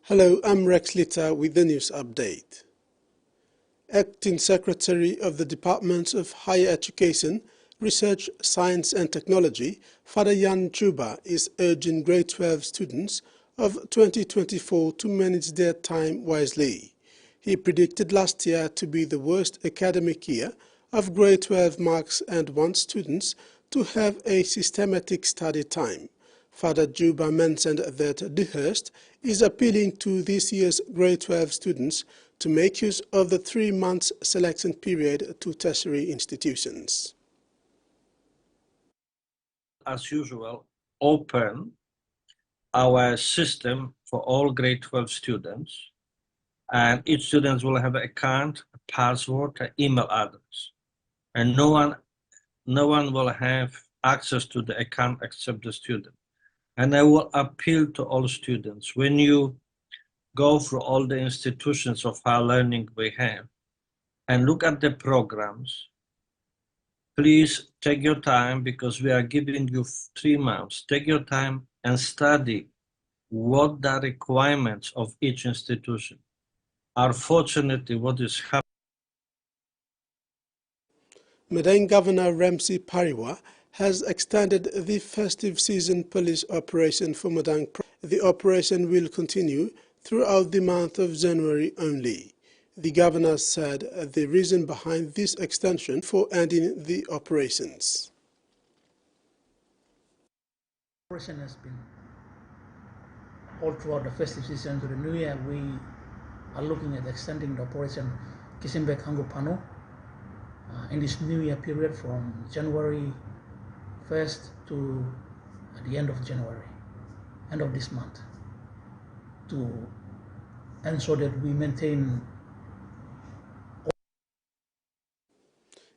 Hello, I'm Rex Litter with the news update. Acting Secretary of the Department of Higher Education, Research, Science and Technology, Father Jan Chuba, is urging grade 12 students of 2024 to manage their time wisely. He predicted last year to be the worst academic year of grade 12 marks and wants students to have a systematic study time. Father Juba mentioned that Dehurst is appealing to this year's grade 12 students to make use of the 3-month selection period to tertiary institutions. As usual, open our system for all grade 12 students, and each student will have an account, a password, an email address, and no one will have access to the account except the student. And I will appeal to all students, when you go through all the institutions of higher learning we have and look at the programs, please take your time, because we are giving you 3 months. Take your time and study what the requirements of each institution are. Fortunately, what is happening. Midday Governor Ramsey Pariwa has extended the festive season police operation for Madang. The operation will continue throughout the month of January only. The governor said the reason behind this extension for ending the operations. The operation has been all throughout the festive season to the new year. We are looking at extending the operation Kisimbek Hangu Pano in this new year period from January 1st to the end of January, end of this month, to ensure that we maintain.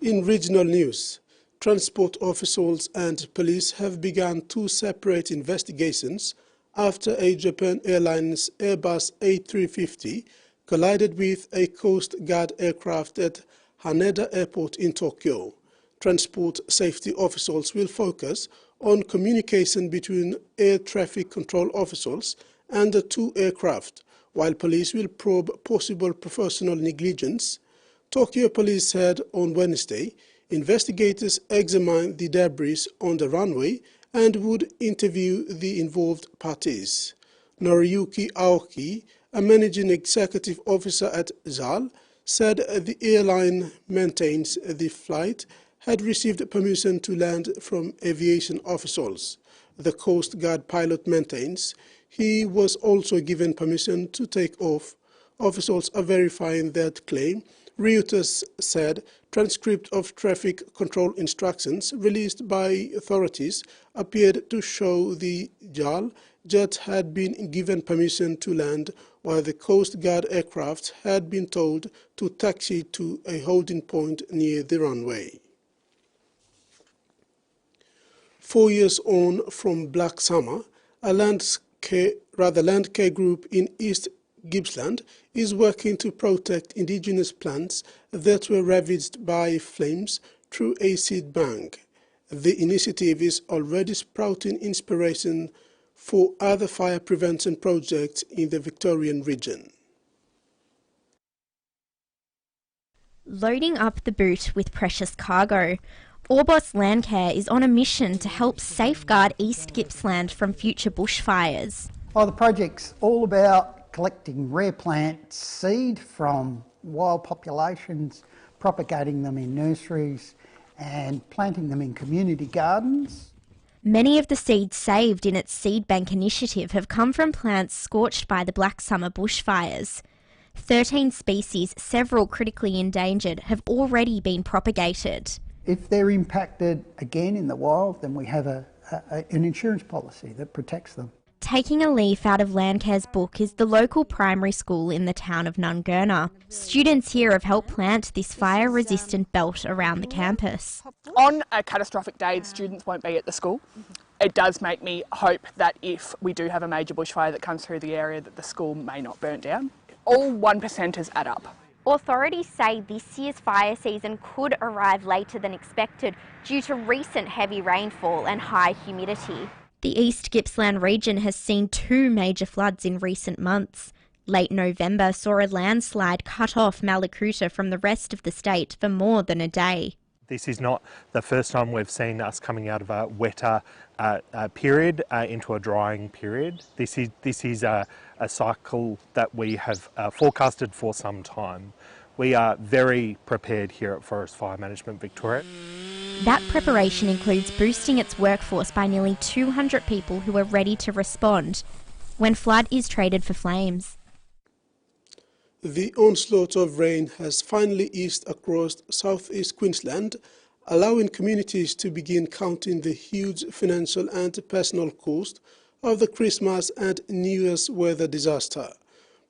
In regional news, transport officials and police have begun 2 separate investigations after a Japan Airlines Airbus A350 collided with a Coast Guard aircraft at Haneda Airport in Tokyo. Transport safety officials will focus on communication between air traffic control officials and the 2 aircraft, while police will probe possible professional negligence. Tokyo police said on Wednesday investigators examined the debris on the runway and would interview the involved parties. Noriyuki Aoki, a managing executive officer at JAL, said the airline maintains the flight had received permission to land from aviation officials. The Coast Guard pilot maintains he was also given permission to take off. Officials are verifying that claim. Reuters said transcript of traffic control instructions released by authorities appeared to show the JAL jet had been given permission to land, while the Coast Guard aircraft had been told to taxi to a holding point near the runway. 4 years on from Black Summer, a land care group in East Gippsland is working to protect indigenous plants that were ravaged by flames through a seed bank. The initiative is already sprouting inspiration for other fire prevention projects in the Victorian region. Loading up the boot with precious cargo, Orbos Landcare is on a mission to help safeguard East Gippsland from future bushfires. The project's all about collecting rare plant seed from wild populations, propagating them in nurseries and planting them in community gardens. Many of the seeds saved in its seed bank initiative have come from plants scorched by the Black Summer bushfires. 13 species, several critically endangered, have already been propagated. If they're impacted again in the wild, then we have an insurance policy that protects them. Taking a leaf out of Landcare's book is the local primary school in the town of Nungurna. Students here have helped plant this fire-resistant belt around the campus. On a catastrophic day, the students won't be at the school. It does make me hope that if we do have a major bushfire that comes through the area, that the school may not burn down. All 1%ers add up. Authorities say this year's fire season could arrive later than expected due to recent heavy rainfall and high humidity. The East Gippsland region has seen 2 major floods in recent months. Late November saw a landslide cut off Malakuta from the rest of the state for more than a day. This is not the first time we've seen us coming out of a wetter period into a drying period. This is a cycle that we have forecasted for some time. We are very prepared here at Forest Fire Management Victoria. That preparation includes boosting its workforce by nearly 200 people who are ready to respond when flood is traded for flames. The onslaught of rain has finally eased across southeast Queensland, allowing communities to begin counting the huge financial and personal cost of the Christmas and New Year's weather disaster.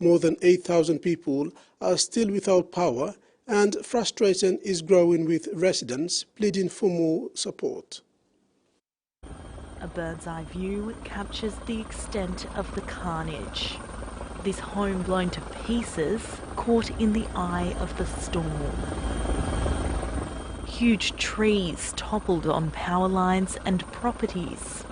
More than 8,000 people are still without power, and frustration is growing with residents pleading for more support. A bird's-eye view captures the extent of the carnage. This home blown to pieces, caught in the eye of the storm. Huge trees toppled on power lines and properties.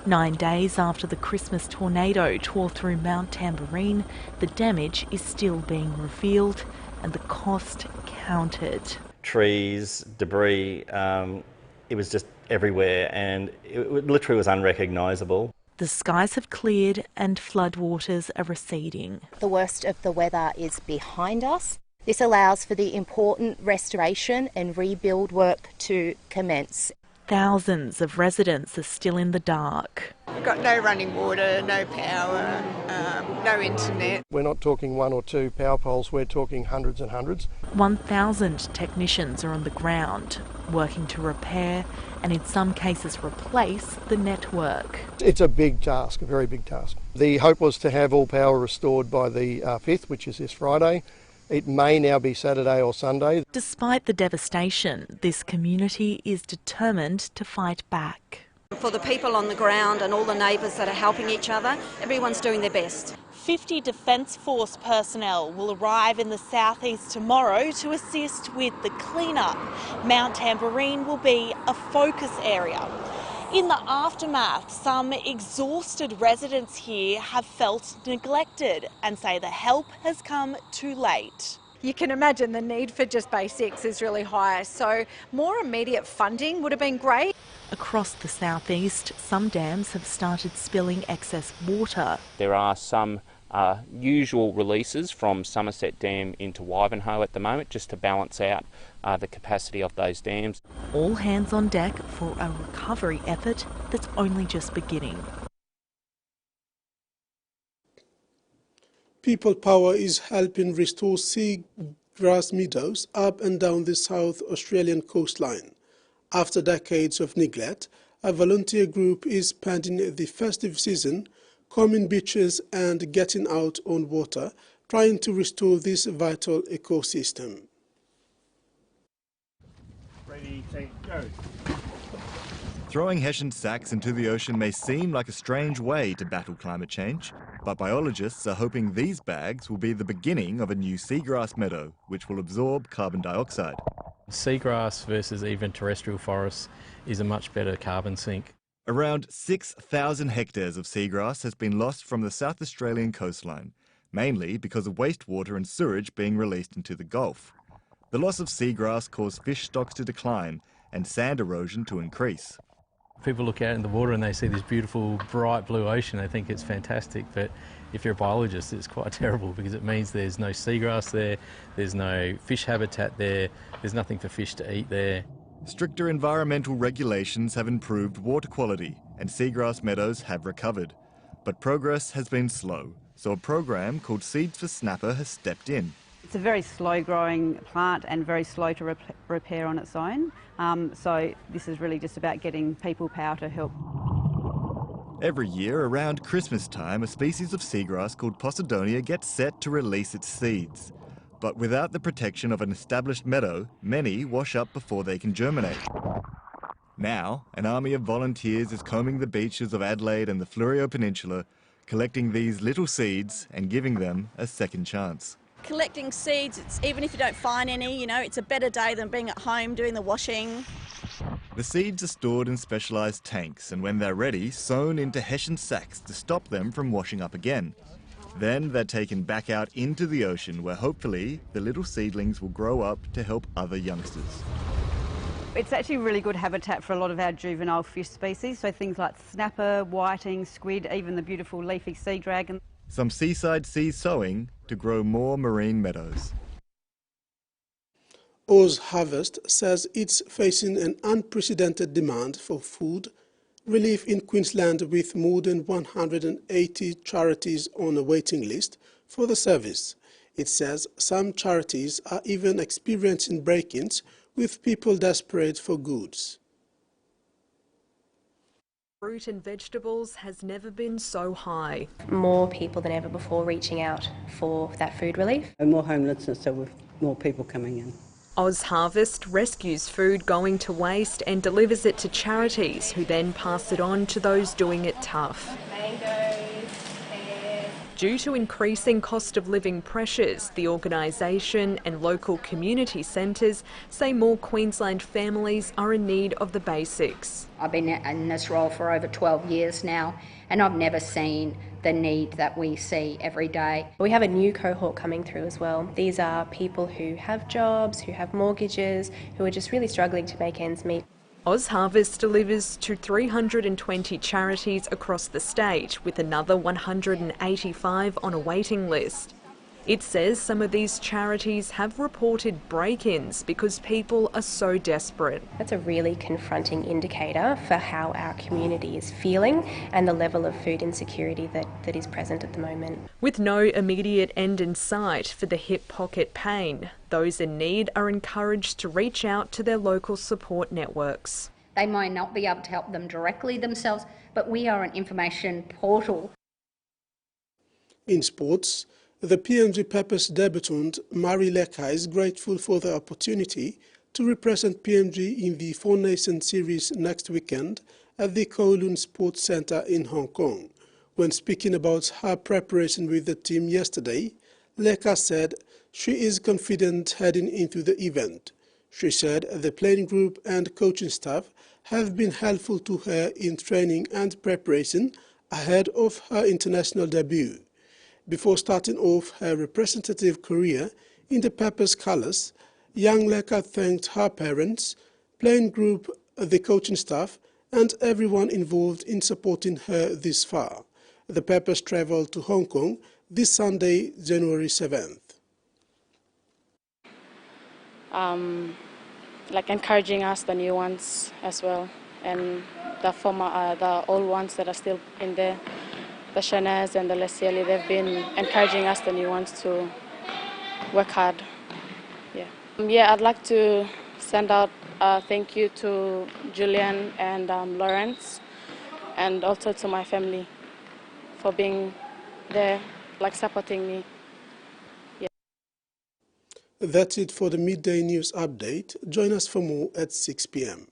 9 days after the Christmas tornado tore through Mount Tamborine, the damage is still being revealed and the cost counted. Trees, debris, it was just everywhere, and it literally was unrecognisable. The skies have cleared and floodwaters are receding. The worst of the weather is behind us. This allows for the important restoration and rebuild work to commence. Thousands of residents are still in the dark. We've got no running water, no power, no internet. We're not talking 1 or 2 power poles, we're talking hundreds and hundreds. 1,000 technicians are on the ground, working to repair and in some cases replace the network. It's a big task, a very big task. The hope was to have all power restored by the 5th, which is this Friday. It may now be Saturday or Sunday. Despite the devastation, this community is determined to fight back. For the people on the ground and all the neighbours that are helping each other, everyone's doing their best. 50 Defence Force personnel will arrive in the southeast tomorrow to assist with the clean-up. Mount Tamborine will be a focus area. In the aftermath, some exhausted residents here have felt neglected and say the help has come too late. You can imagine the need for just basics is really high, so more immediate funding would have been great. Across the southeast, some dams have started spilling excess water. There are some usual releases from Somerset Dam into Wivenhoe at the moment, just to balance out the capacity of those dams. All hands on deck for a recovery effort that's only just beginning. People Power is helping restore seagrass meadows up and down the South Australian coastline. After decades of neglect, a volunteer group is spending the festive season combing beaches and getting out on water, trying to restore this vital ecosystem. Ready, take, go. Throwing hessian sacks into the ocean may seem like a strange way to battle climate change, but biologists are hoping these bags will be the beginning of a new seagrass meadow, which will absorb carbon dioxide. Seagrass versus even terrestrial forests is a much better carbon sink. Around 6,000 hectares of seagrass has been lost from the South Australian coastline, mainly because of wastewater and sewage being released into the Gulf. The loss of seagrass caused fish stocks to decline and sand erosion to increase. People look out in the water and they see this beautiful bright blue ocean, they think it's fantastic, but if you're a biologist it's quite terrible because it means there's no seagrass there, there's no fish habitat there, there's nothing for fish to eat there. Stricter environmental regulations have improved water quality and seagrass meadows have recovered. But progress has been slow, so a program called Seeds for Snapper has stepped in. It's a very slow-growing plant and very slow to repair on its own, so this is really just about getting people power to help. Every year, around Christmas time, a species of seagrass called Posidonia gets set to release its seeds. But without the protection of an established meadow, many wash up before they can germinate. Now, an army of volunteers is combing the beaches of Adelaide and the Fleurieu Peninsula, collecting these little seeds and giving them a second chance. Collecting seeds, even if you don't find any, it's a better day than being at home doing the washing. The seeds are stored in specialised tanks and when they're ready, sewn into hessian sacks to stop them from washing up again. Then they're taken back out into the ocean where hopefully the little seedlings will grow up to help other youngsters. It's actually really good habitat for a lot of our juvenile fish species, so things like snapper, whiting, squid, even the beautiful leafy sea dragon. Some seaside seas sowing to grow more marine meadows. Oz Harvest says it's facing an unprecedented demand for food relief in Queensland, with more than 180 charities on a waiting list for the service. It says some charities are even experiencing break-ins, with people desperate for goods. Fruit and vegetables has never been so high. More people than ever before reaching out for that food relief. And more homelessness, so with more people coming in. Oz Harvest rescues food going to waste and delivers it to charities, who then pass it on to those doing it tough. Due to increasing cost of living pressures, the organisation and local community centres say more Queensland families are in need of the basics. I've been in this role for over 12 years now, and I've never seen the need that we see every day. We have a new cohort coming through as well. These are people who have jobs, who have mortgages, who are just really struggling to make ends meet. Oz Harvest delivers to 320 charities across the state, with another 185 on a waiting list. It says some of these charities have reported break-ins because people are so desperate. That's a really confronting indicator for how our community is feeling and the level of food insecurity that is present at the moment. With no immediate end in sight for the hip pocket pain, those in need are encouraged to reach out to their local support networks. They might not be able to help them directly themselves, but we are an information portal. In sports, the PNG Peppers debutant Mari Leka is grateful for the opportunity to represent PNG in the Four Nations Series next weekend at the Kowloon Sports Centre in Hong Kong. When speaking about her preparation with the team yesterday, Leka said she is confident heading into the event. She said the playing group and coaching staff have been helpful to her in training and preparation ahead of her international debut. Before starting off her representative career in the Peppers colours, young Leka thanked her parents, playing group, the coaching staff and everyone involved in supporting her this far. The Peppers travelled to Hong Kong this Sunday, January 7th. Like encouraging us, the new ones as well, and the old ones that are still in there. The Shanaz and the Lesieli, they've been encouraging us, the new ones, to work hard. Yeah, I'd like to send out a thank you to Julian and Lawrence, and also to my family for being there, like supporting me. Yeah. That's it for the Midday News Update. Join us for more at 6 p.m.